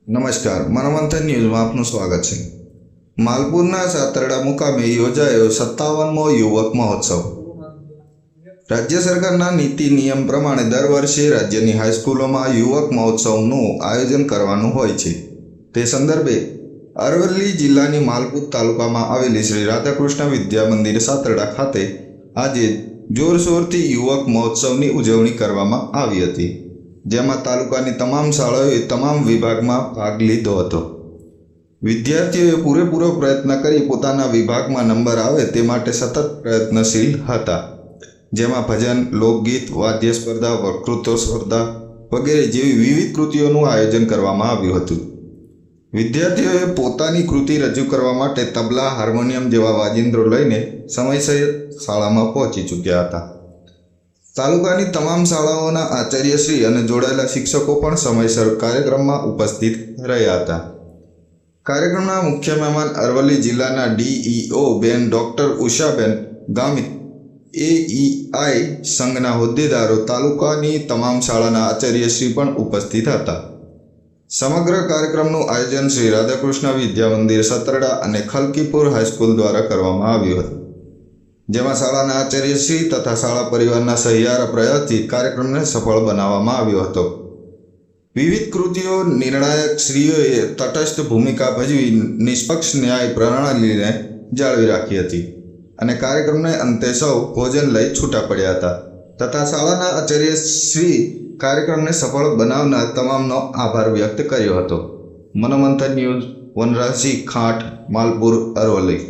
નમસ્કાર, મનોમંથન ન્યૂઝમાં આપનું સ્વાગત છે। માલપુરના સાતરડા મુકામે યોજાયો 57મો યુવક મહોત્સવ। રાજ્ય સરકારના નીતિ નિયમ પ્રમાણે દર વર્ષે રાજ્યની હાઈસ્કૂલોમાં યુવક મહોત્સવનું આયોજન કરવાનું હોય છે। તે સંદર્ભે અરવલ્લી જિલ્લાની માલપુર તાલુકામાં આવેલી શ્રી રાધાકૃષ્ણ વિદ્યા મંદિર સાતરડા ખાતે આજે જોરશોરથી યુવક મહોત્સવની ઉજવણી કરવામાં આવી હતી, જેમાં તાલુકાની તમામ શાળાઓએ તમામ વિભાગમાં ભાગ લીધો હતો। વિદ્યાર્થીઓએ પૂરેપૂરો પ્રયત્ન કરી પોતાના વિભાગમાં નંબર આવે તે માટે સતત પ્રયત્નશીલ હતા, જેમાં ભજન, લોકગીત, વાદ્ય સ્પર્ધા, વક્તૃત્વ સ્પર્ધા વગેરે જેવી વિવિધ કૃતિઓનું આયોજન કરવામાં આવ્યું હતું। વિદ્યાર્થીઓએ પોતાની કૃતિ રજૂ કરવા માટે તબલા, હાર્મોનિયમ જેવા વાજિંત્રો લઈને સમયસર શાળામાં પહોંચી ચૂક્યા હતા। તાલુકાની તમામ શાળાઓના આચાર્યશ્રી અને જોડાયેલા શિક્ષકો પણ સમયસર કાર્યક્રમમાં ઉપસ્થિત રહ્યા હતા। કાર્યક્રમના મુખ્ય મહેમાન અરવલ્લી જિલ્લાના ડીઈઓ બેન ડૉક્ટર ઉષાબેન ગામિત, એઈઆઈ સંઘના હોદ્દેદારો, તાલુકાની તમામ શાળાના આચાર્યશ્રી પણ ઉપસ્થિત હતા। સમગ્ર કાર્યક્રમનું આયોજન શ્રી રાધાકૃષ્ણ વિદ્યા મંદિર સાતરડા અને ખલકીપુર હાઈસ્કૂલ દ્વારા કરવામાં આવ્યું હતું, જેમાં શાળાના આચાર્યશ્રી તથા શાળા પરિવારના સહિયારા પ્રયાસથી કાર્યક્રમને સફળ બનાવવામાં આવ્યો હતો। વિવિધ કૃતિઓ નિર્ણાયક શ્રીઓએ તટસ્થ ભૂમિકા ભજવી નિષ્પક્ષ ન્યાય પ્રણાલીને જાળવી રાખી હતી અને કાર્યક્રમને અંતે સૌ ભોજન લઈ છૂટા પડ્યા હતા તથા શાળાના આચાર્યશ્રી કાર્યક્રમને સફળ બનાવનાર તમામનો આભાર વ્યક્ત કર્યો હતો। મનોમંથન ન્યૂઝ, વનરાજસિંહ ખાંટ, માલપુર, અરવલ્લી।